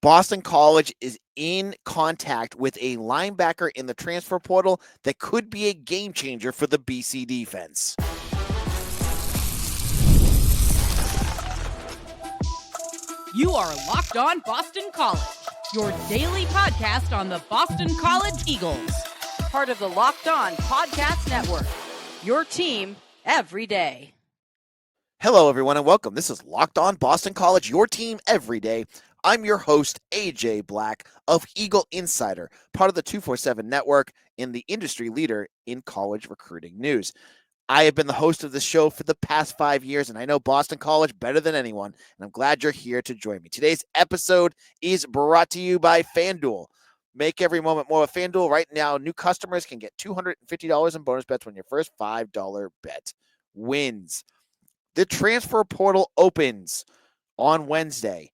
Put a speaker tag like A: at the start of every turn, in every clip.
A: Boston College is in contact with a linebacker in the transfer portal that could be a game changer for the BC defense.
B: You are Locked On Boston College, your daily podcast on the Boston College Eagles. Part of the Locked On Podcast Network, your team every day.
A: Hello, everyone, and welcome. This is Locked On Boston College, your team every day. I'm your host, AJ Black of Eagle Insider, part of the 247 Network and the industry leader in college recruiting news. I have been the host of this show for the past 5 years, and I know Boston College better than anyone, and I'm glad you're here to join me. Today's episode is brought to you by FanDuel. Make every moment more with FanDuel. Right now, new customers can get $250 in bonus bets when your first $5 bet wins. The transfer portal opens on Wednesday.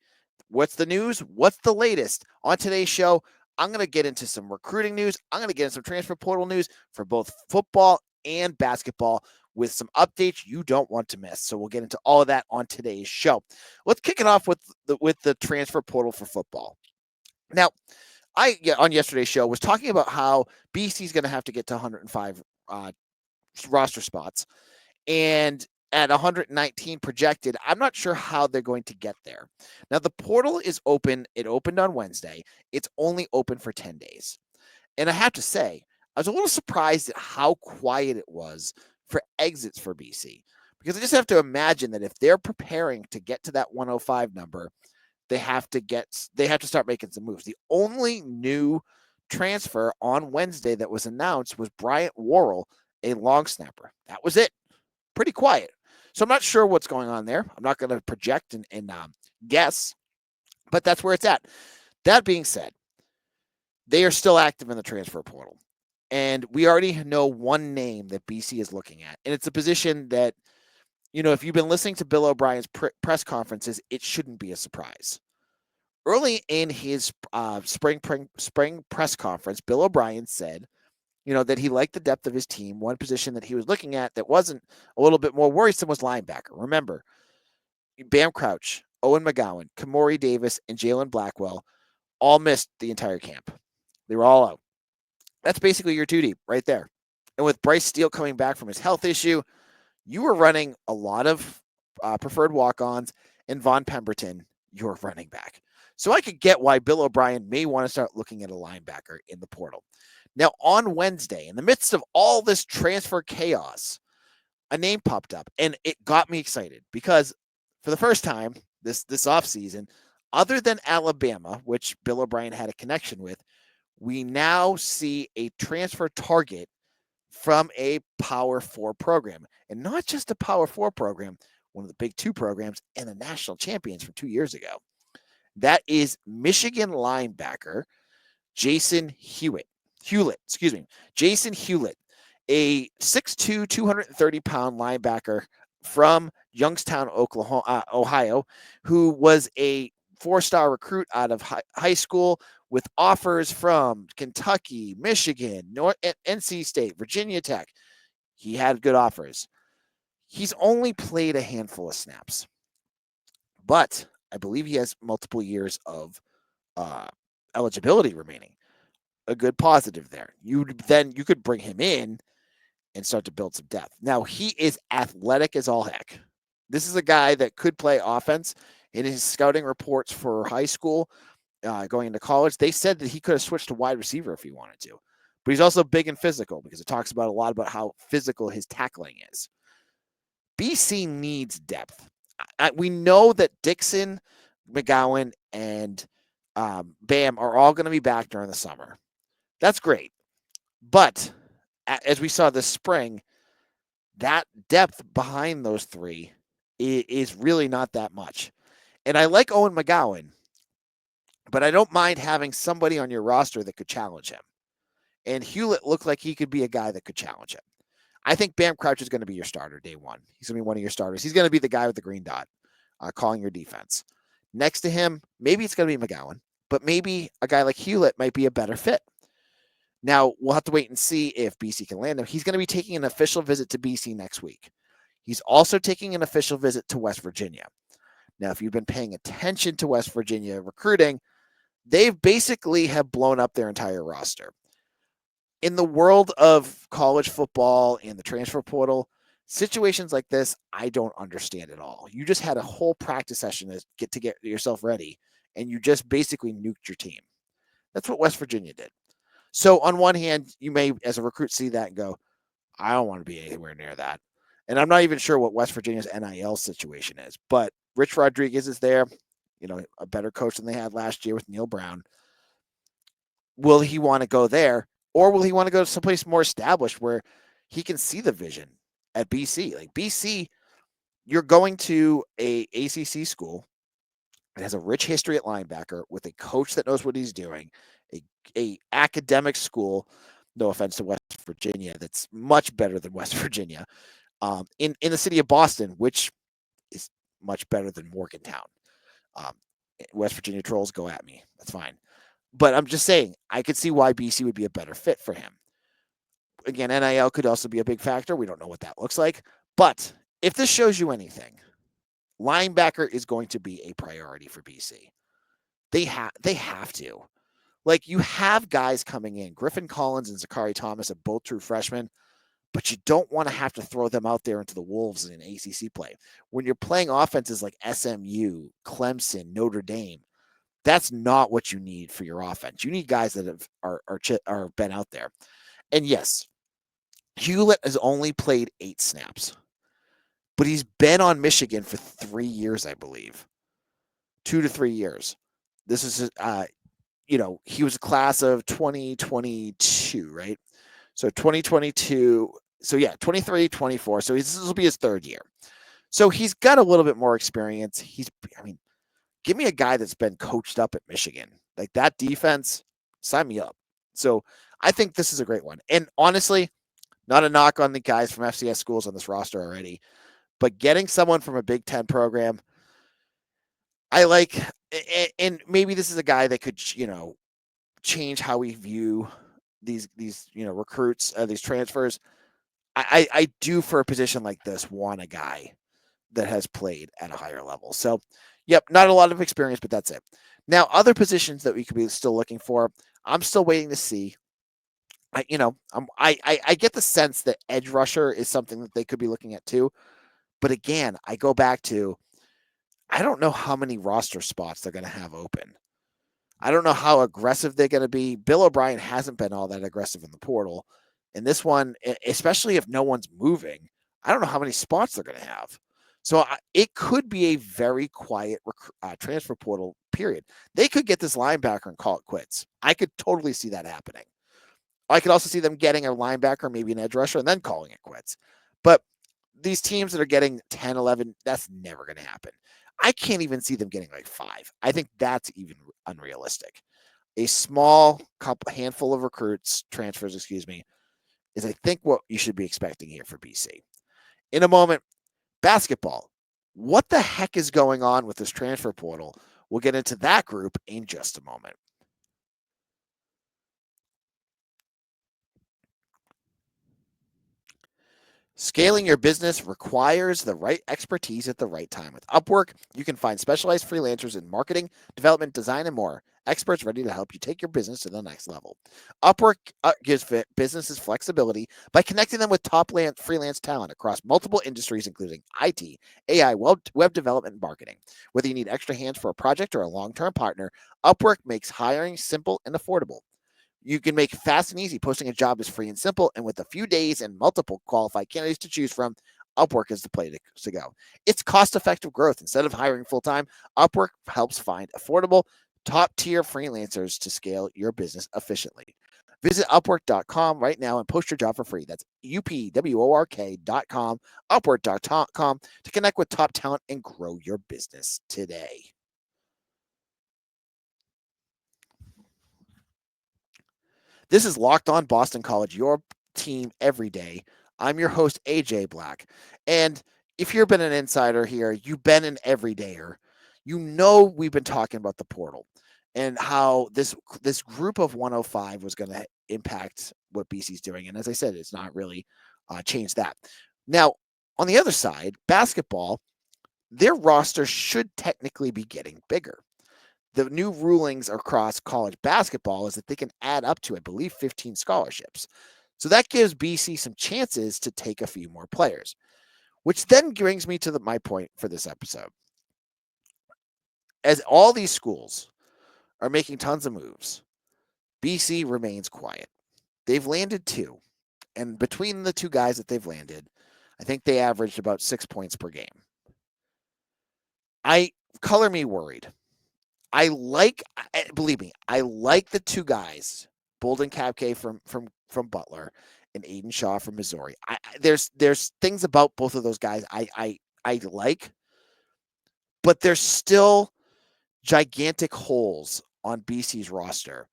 A: What's the news? What's the latest? On today's show, I'm going to get into some recruiting news. I'm going to get into some transfer portal news for both football and basketball with some updates you don't want to miss. So we'll get into all of that on today's show. Let's kick it off with the transfer portal for football. Now, on yesterday's show was talking about how BC is going to have to get to 105 roster spots, and at 119 projected, I'm not sure how they're going to get there. Now, the portal is open. It opened on Wednesday. It's only open for 10 days. And I have to say, I was a little surprised at how quiet it was for exits for BC, because I just have to imagine that if they're preparing to get to that 105 number, they have to start making some moves. The only new transfer on Wednesday that was announced was Bryant Worrell, a long snapper. That was it. Pretty quiet. So I'm not sure what's going on there. I'm not going to project and guess, but that's where it's at. That being said, they are still active in the transfer portal. And we already know one name that BC is looking at. And it's a position that, if you've been listening to Bill O'Brien's press conferences, it shouldn't be a surprise. Early in his spring press conference, Bill O'Brien said, that he liked the depth of his team. One position that he was looking at that wasn't a little bit more worrisome was linebacker. Remember, Bam Crouch, Owen McGowan, Cory Davis, and Jalen Blackwell all missed the entire camp. They were all out. That's basically your two deep right there. And with Bryce Steele coming back from his health issue, you were running a lot of preferred walk-ons, and Von Pemberton, your running back. So I could get why Bill O'Brien may want to start looking at a linebacker in the portal. Now, on Wednesday, in the midst of all this transfer chaos, a name popped up, and it got me excited because for the first time this offseason, other than Alabama, which Bill O'Brien had a connection with, we now see a transfer target from a Power 4 program. And not just a Power 4 program, one of the Big 2 programs and the national champions from 2 years ago. That is Michigan linebacker Jason Hewlett. Jason Hewlett, a 6'2", 230-pound linebacker from Youngstown, Ohio, who was a 4-star recruit out of high school with offers from Kentucky, Michigan, NC State, Virginia Tech. He had good offers. He's only played a handful of snaps, but I believe he has multiple years of eligibility remaining. A good positive there. You could bring him in and start to build some depth. Now, he is athletic as all heck. This is a guy that could play offense. In his scouting reports for high school, going into college, they said that he could have switched to wide receiver if he wanted to. But he's also big and physical because it talks about a lot about how physical his tackling is. BC needs depth. We know that Dixon, McGowan, and Bam are all going to be back during the summer. That's great. But as we saw this spring, that depth behind those three is really not that much. And I like Owen McGowan, but I don't mind having somebody on your roster that could challenge him. And Hewlett looked like he could be a guy that could challenge him. I think Bam Crouch is going to be your starter day one. He's going to be one of your starters. He's going to be the guy with the green dot calling your defense. Next to him, maybe it's going to be McGowan, but maybe a guy like Hewlett might be a better fit. Now, we'll have to wait and see if BC can land him. He's going to be taking an official visit to BC next week. He's also taking an official visit to West Virginia. Now, if you've been paying attention to West Virginia recruiting, They've basically have blown up their entire roster. In the world of college football and the transfer portal, situations like this, I don't understand at all. You just had a whole practice session to get yourself ready, and you just basically nuked your team. That's what West Virginia did. So on one hand, you may, as a recruit, see that and go, I don't want to be anywhere near that. And I'm not even sure what West Virginia's NIL situation is, but Rich Rodriguez is there, a better coach than they had last year with Neil Brown. Will he want to go there, or will he want to go to someplace more established where he can see the vision at BC? Like BC, you're going to a ACC school that has a rich history at linebacker with a coach that knows what he's doing, a academic school. No offense to West Virginia, that's much better than West Virginia. In the city of Boston, which is much better than Morgantown. Um, West Virginia trolls, go at me. That's fine. But I'm just saying, I could see why BC would be a better fit for him. Again, NIL could also be a big factor. We don't know what that looks like. But if this shows you anything, linebacker is going to be a priority for BC. They have to. Like, you have guys coming in. Griffin Collins and Zachary Thomas are both true freshmen, but you don't want to have to throw them out there into the wolves in ACC play. When you're playing offenses like SMU, Clemson, Notre Dame, that's not what you need for your offense. You need guys that are been out there. And yes, Hewlett has only played 8 snaps, but he's been on Michigan for 3 years, I believe, 2 to 3 years. This is, he was a class of 2022, right? So 2022. So yeah, 23, 24. So this will be his 3rd year. So he's got a little bit more experience. Give me a guy that's been coached up at Michigan. Like, that defense, sign me up. So I think this is a great one. And honestly, not a knock on the guys from FCS schools on this roster already, but getting someone from a Big Ten program, I like, and maybe this is a guy that could, change how we view these recruits, these transfers. I do, for a position like this, want a guy that has played at a higher level. So, yep, not a lot of experience, but that's it. Now, other positions that we could be still looking for, I'm still waiting to see. I get the sense that edge rusher is something that they could be looking at too. But again, I go back to, I don't know how many roster spots they're going to have open. I don't know how aggressive they're going to be. Bill O'Brien hasn't been all that aggressive in the portal. And this one, especially if no one's moving, I don't know how many spots they're going to have. So it could be a very quiet transfer portal period. They could get this linebacker and call it quits. I could totally see that happening. I could also see them getting a linebacker, maybe an edge rusher, and then calling it quits. But these teams that are getting 10, 11, that's never going to happen. I can't even see them getting like 5. I think that's even unrealistic. A small handful of transfers, is I think what you should be expecting here for BC. In a moment, basketball. What the heck is going on with this transfer portal? We'll get into that group in just a moment. Scaling your business requires the right expertise at the right time. With Upwork, you can find specialized freelancers in marketing, development, design, and more. Experts ready to help you take your business to the next level. Upwork gives businesses flexibility by connecting them with top freelance talent across multiple industries, including IT, AI, web development, and marketing. Whether you need extra hands for a project or a long-term partner, Upwork makes hiring simple and affordable. You can make it fast and easy. Posting a job is free and simple, and with a few days and multiple qualified candidates to choose from, Upwork is the place to go. It's cost-effective growth. Instead of hiring full-time, Upwork helps find affordable, top-tier freelancers to scale your business efficiently. Visit Upwork.com right now and post your job for free. That's UPWORK.com, Upwork.com to connect with top talent and grow your business today. This is Locked On Boston College, your team every day. I'm your host, AJ Black. And if you've been an insider here, you've been an everydayer. You know we've been talking about the portal and how this group of 105 was going to impact what BC's doing. And as I said, it's not really changed that. Now, on the other side, basketball, their roster should technically be getting bigger. the new rulings across college basketball is that they can add up to, I believe, 15 scholarships. So that gives BC some chances to take a few more players, which then brings me to my point for this episode. As all these schools are making tons of moves, BC remains quiet. They've landed 2, and between the 2 guys that they've landed, I think they averaged about 6 points per game. Color me worried. Believe me, I like the 2 guys, Bolden Capke from Butler and Aiden Shaw from Missouri. There's things about both of those guys I like, but there's still gigantic holes on BC's roster.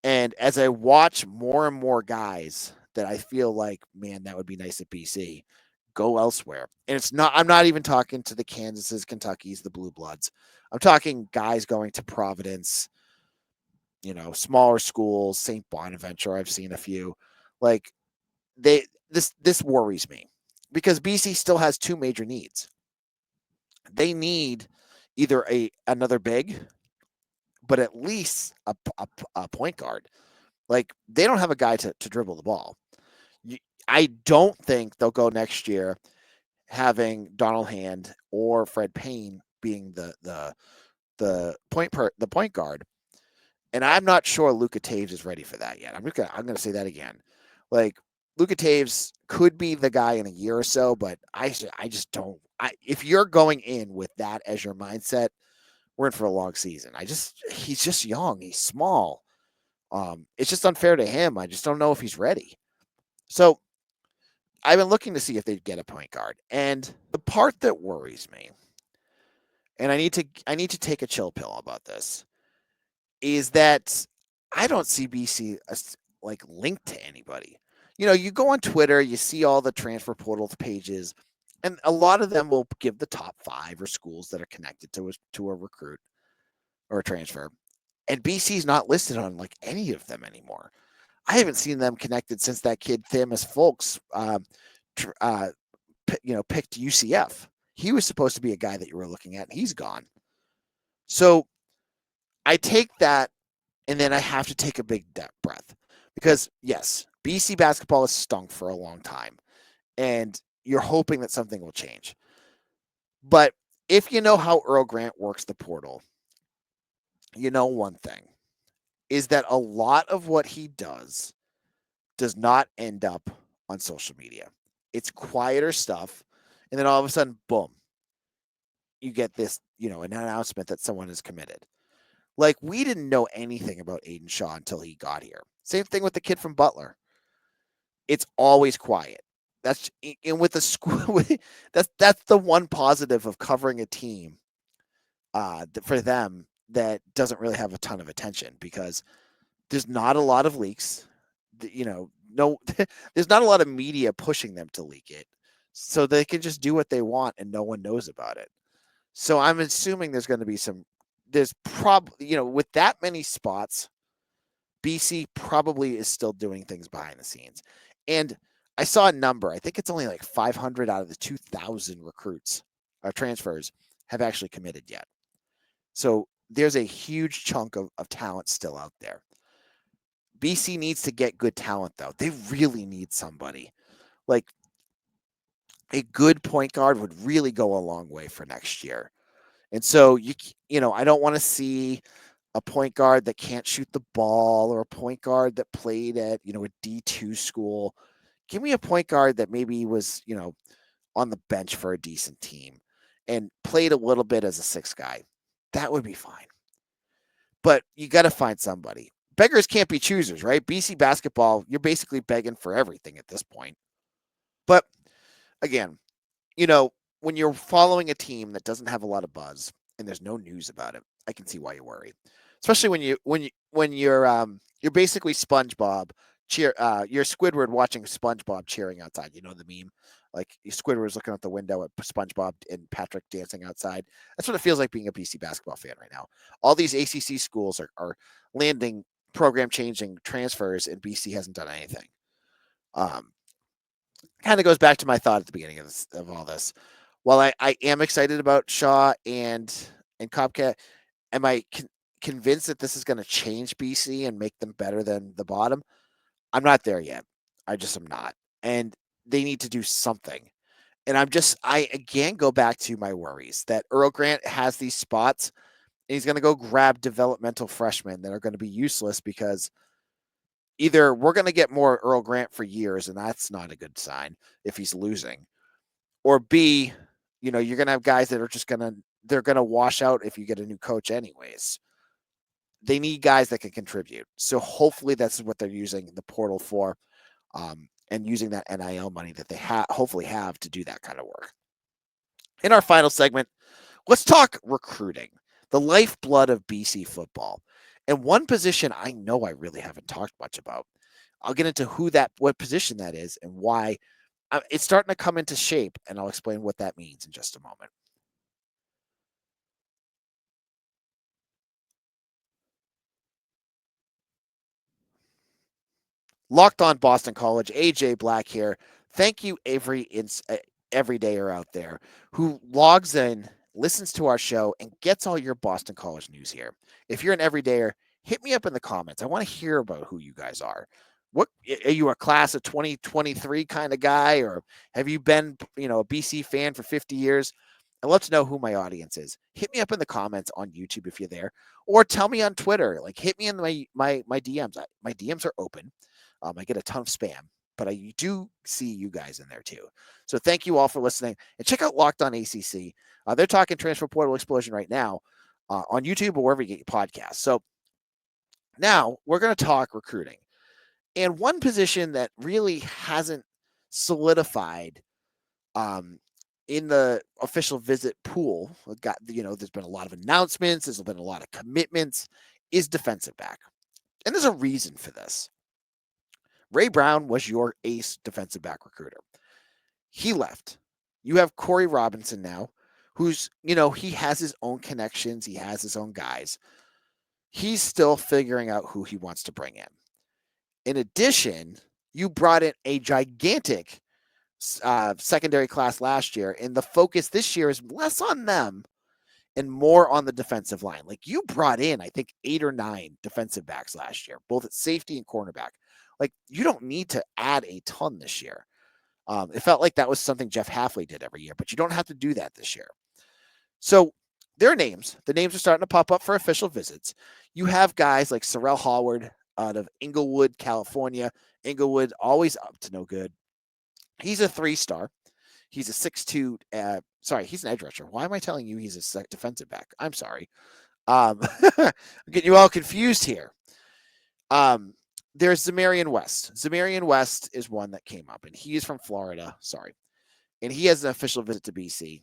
A: And as I watch more and more guys that I feel like, man, that would be nice at BC, go elsewhere. And I'm not even talking to the Kansases, Kentuckys, the Blue Bloods. I'm talking guys going to Providence, smaller schools, St. Bonaventure. I've seen a few. Like this worries me because BC still has 2 major needs. They need either another big, but at least a point guard. Like they don't have a guy to dribble the ball. I don't think they'll go next year having Donald Hand or Fred Payne being the point guard. And I'm not sure Luka Taves is ready for that yet. I'm gonna say that again. Like Luka Taves could be the guy in a year or so, but I just don't. If you're going in with that as your mindset, we're in for a long season. He's just young. He's small. It's just unfair to him. I just don't know if he's ready. So I've been looking to see if they'd get a point guard. And the part that worries me, and I need to take a chill pill about this, is that I don't see BC as like linked to anybody. You go on Twitter, you see all the transfer portal pages, and a lot of them will give the top 5 or schools that are connected to a recruit or a transfer. And BC's not listed on like any of them anymore. I haven't seen them connected since that kid Themis Folks, picked UCF. He was supposed to be a guy that you were looking at, and he's gone. So I take that, and then I have to take a big breath because yes, BC basketball has stunk for a long time, and you're hoping that something will change. But if you know how Earl Grant works the portal, you know one thing is that a lot of what he does not end up on social media. It's quieter stuff. And then all of a sudden, boom, you get this, an announcement that someone is committed. Like we didn't know anything about Aiden Shaw until he got here. Same thing with the kid from Butler. It's always quiet. That's and with the school. That's the one positive of covering a team for them that doesn't really have a ton of attention because there's not a lot of leaks. No, there's not a lot of media pushing them to leak it, so they can just do what they want and no one knows about it. So I'm assuming there's going to be there's probably, with that many spots, BC probably is still doing things behind the scenes. And I saw a number. I think it's only like 500 out of the 2,000 recruits or transfers have actually committed yet. So there's a huge chunk of talent still out there. BC needs to get good talent, though. They really need somebody. Like a good point guard would really go a long way for next year. And so, I don't want to see a point guard that can't shoot the ball or a point guard that played at, a D2 school. Give me a point guard that maybe was, on the bench for a decent team and played a little bit as a 6th guy. That would be fine. But you got to find somebody. Beggars can't be choosers, right? BC basketball, you're basically begging for everything at this point. But again, when you're following a team that doesn't have a lot of buzz and there's no news about it, I can see why you worry. Especially when you're basically SpongeBob you're Squidward watching SpongeBob cheering outside. You know the meme, like Squidward's looking out the window at SpongeBob and Patrick dancing outside. That's what it feels like being a BC basketball fan right now. All these ACC schools are landing program changing transfers, and BC hasn't done anything. Kind of goes back to my thought at the beginning of all this. While I am excited about Shaw and Copcat, am I convinced that this is going to change BC and make them better than the bottom. I'm not there yet. I just am not. And they need to do something. And I again go back to my worries that Earl Grant has these spots and he's going to go grab developmental freshmen that are going to be useless because either we're going to get more Earl Grant for years, and that's not a good sign if he's losing, or B, you're going to have guys that are just they're going to wash out if you get a new coach anyways. They need guys that can contribute. So hopefully that's what they're using the portal for, and using that NIL money that they hopefully have to do that kind of work. In our final segment, let's talk recruiting, the lifeblood of BC football. And one position I know I really haven't talked much about. I'll get into what position that is and why it's starting to come into shape, and I'll explain what that means in just a moment. Locked on Boston College, AJ Black here. Thank you, everydayer out there who logs in, listens to our show, and gets all your Boston College news here. If you're an everydayer, hit me up in the comments. I want to hear about who you guys are. What are you, a class of 2023 kind of guy, or have you been, a BC fan for 50 years? I'd love to know who my audience is. Hit me up in the comments on YouTube if you're there, or tell me on Twitter. Like, hit me in my DMs. My DMs are open. I get a ton of spam, but I do see you guys in there too. So thank you all for listening, and check out Locked On ACC. They're talking transfer portal explosion right now on YouTube or wherever you get your podcasts. So now we're going to talk recruiting, and one position that really hasn't solidified in the official visit pool. There's been a lot of announcements. There's been a lot of commitments. Is defensive back, and there's a reason for this. Ray Brown was your ace defensive back recruiter. He left. You have Cory Robinson now, who's, he has his own connections. He has his own guys. He's still figuring out who he wants to bring in. In addition, you brought in a gigantic secondary class last year, and the focus this year is less on them and more on the defensive line. Like, you brought in, I think, 8 or 9 defensive backs last year, both at safety and cornerback. Like, you don't need to add a ton this year. It felt like that was something Jeff Halfley did every year, but you don't have to do that this year. So there are names. The names are starting to pop up for official visits. You have guys like Sorrell Howard out of Inglewood, California. Inglewood, always up to no good. He's a 3-star. He's a 6'2". He's an edge rusher. Why am I telling you he's a defensive back? I'm sorry. I'm getting you all confused here. There's Zamarian West. Zamarian West is one that came up, and he is from Florida. Sorry. And he has an official visit to BC.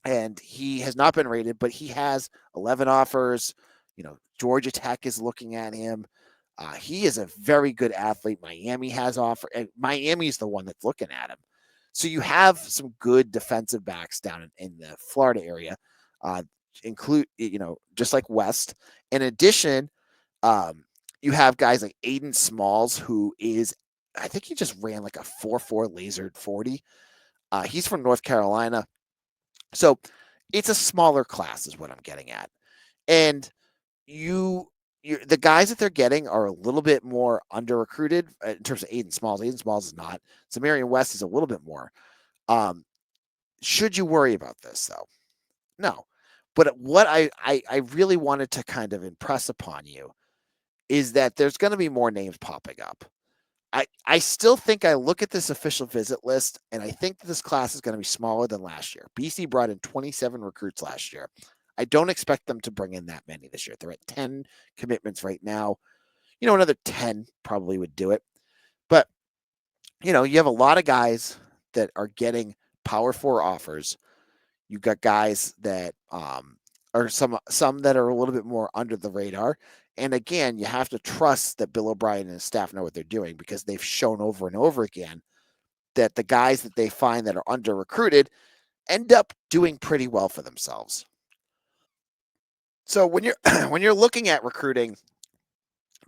A: And he has not been rated, but he has 11 offers. Georgia Tech is looking at him. He is a very good athlete. Miami has offer, and Miami is the one that's looking at him. So you have some good defensive backs down in the Florida area, include, just like West. In addition, you have guys like Aiden Smalls, who is, I think he just ran like a 4.4 lasered 40. He's from North Carolina. So it's a smaller class is what I'm getting at. And the guys that they're getting are a little bit more under-recruited in terms of Aiden Smalls. Aiden Smalls is not. Zamarian West is a little bit more. Should you worry about this, though? No. But what I really wanted to kind of impress upon you is that there's going to be more names popping up. I still think I look at this official visit list, and I think this class is going to be smaller than last year. BC brought in 27 recruits last year. I don't expect them to bring in that many this year. They're at 10 commitments right now. Another 10 probably would do it. But, you have a lot of guys that are getting Power 4 offers. You've got guys that are some that are a little bit more under the radar. And again, you have to trust that Bill O'Brien and his staff know what they're doing, because they've shown over and over again that the guys that they find that are under recruited end up doing pretty well for themselves. So when you're looking at recruiting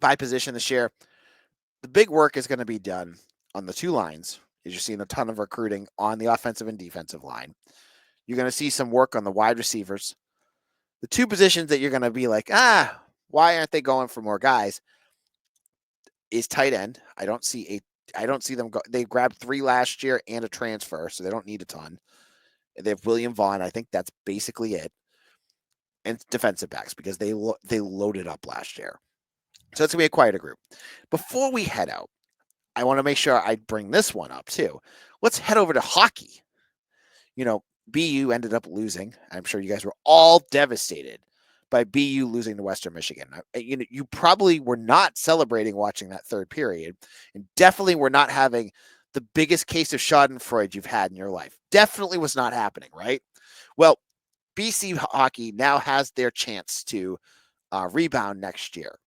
A: by position this year, the big work is going to be done on the 2 lines. You're seeing a ton of recruiting on the offensive and defensive line. You're going to see some work on the wide receivers. The two positions that you're going to be like, why aren't they going for more guys? Is tight end. I don't see them go. They grabbed 3 last year and a transfer, so they don't need a ton. They have William Vaughn. I think that's basically it. And defensive backs because they loaded up last year. So it's going to be a quieter group. Before we head out, I want to make sure I bring this one up too. Let's head over to hockey. BU ended up losing. I'm sure you guys were all devastated by BU losing to Western Michigan. You probably were not celebrating watching that third period, and definitely were not having the biggest case of Schadenfreude you've had in your life. Definitely was not happening, right? Well, BC hockey now has their chance to rebound next year.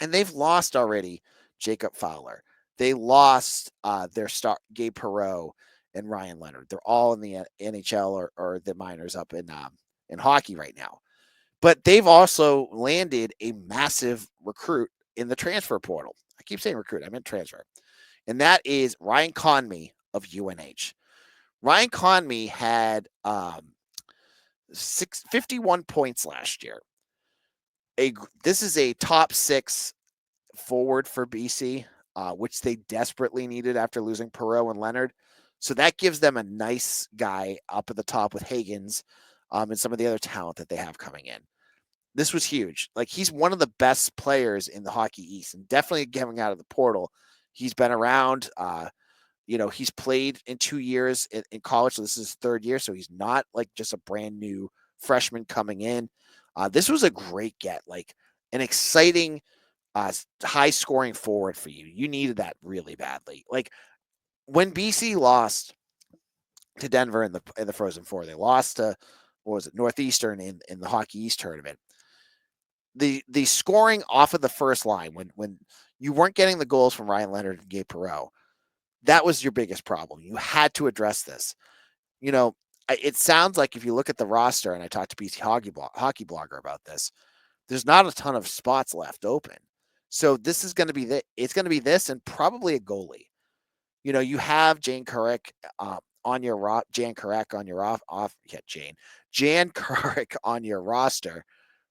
A: And they've lost already Jacob Fowler. They lost their star, Gabe Perreault and Ryan Leonard. They're all in the NHL or the minors up in hockey right now. But they've also landed a massive recruit in the transfer portal. I keep saying recruit, I meant transfer. And that is Ryan Conmy of UNH. Ryan Conmy had 51 points last year. This is a top 6 forward for BC, which they desperately needed after losing Perreault and Leonard. So that gives them a nice guy up at the top with Higgins and some of the other talent that they have coming in. This was huge. Like, he's one of the best players in the Hockey East, and definitely coming out of the portal. He's been around. He's played in 2 years in college, so this is his 3rd year. So he's not like just a brand new freshman coming in. This was a great get, like an exciting, high scoring forward for you. You needed that really badly. Like, when BC lost to Denver in the Frozen Four, they lost to Northeastern in the Hockey East tournament. The scoring off of the first line, when you weren't getting the goals from Ryan Leonard and Gabe Perreault, that was your biggest problem. You had to address this. It sounds like if you look at the roster, and I talked to BC Hockey Blogger about this, there's not a ton of spots left open. So this is going to be it's going to be this and probably a goalie. You have Jan Karek on your Jan Karek on your Jan Karek on your roster,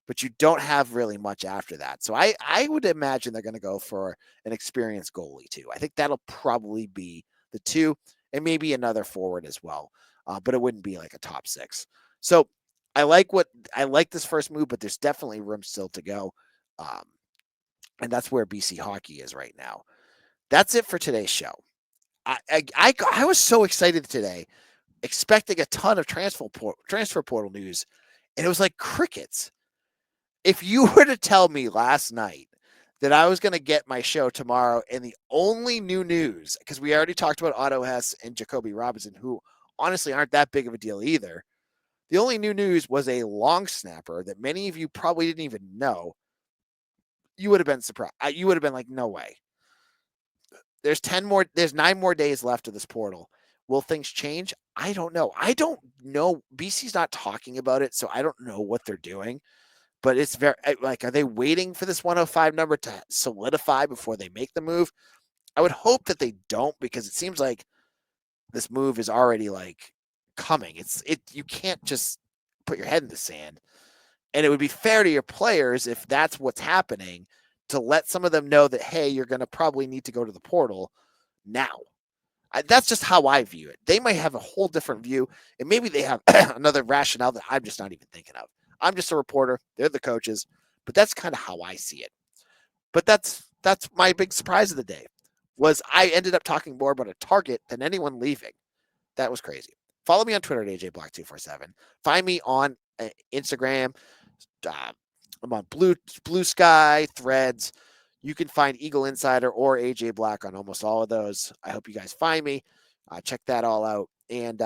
A: but you don't have really much after that. So I would imagine they're going to go for an experienced goalie too. I think that'll probably be the 2, and maybe another forward as well. But it wouldn't be like a top 6. So I like this first move, but there's definitely room still to go. And that's where BC hockey is right now. That's it for today's show. I was so excited today, expecting a ton of transfer portal news, and it was like crickets. If you were to tell me last night that I was going to get my show tomorrow and the only new news, because we already talked about Otto Hess and Jacoby Robinson, who honestly aren't that big of a deal either. The only new news was a long snapper that many of you probably didn't even know. You would have been surprised. You would have been like, no way. There's 9 more days left of this portal. Will things change? I don't know. BC's not talking about it, so I don't know what they're doing. But it's very are they waiting for this 105 number to solidify before they make the move? I would hope that they don't, because it seems like this move is already like coming. You can't just put your head in the sand. And it would be fair to your players, if that's what's happening, to let some of them know that, hey, you're going to probably need to go to the portal now. That's just how I view it. They might have a whole different view, and maybe they have another rationale that I'm just not even thinking of. I'm just a reporter. They're the coaches, but that's kind of how I see it. But that's my big surprise of the day, was I ended up talking more about a target than anyone leaving. That was crazy. Follow me on Twitter at AJBlock247. Find me on Instagram. I'm on Blue Sky, Threads. You can find Eagle Insider or AJ Black on almost all of those. I hope you guys find me. Check that all out. And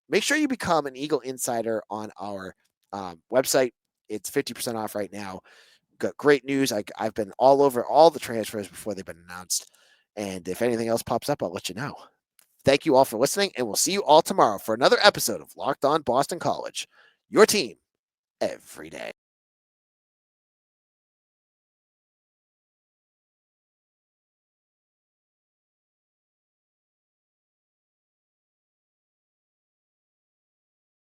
A: make sure you become an Eagle Insider on our website. It's 50% off right now. Got great news. I've been all over all the transfers before they've been announced. And if anything else pops up, I'll let you know. Thank you all for listening, and we'll see you all tomorrow for another episode of Locked On Boston College, your team every day.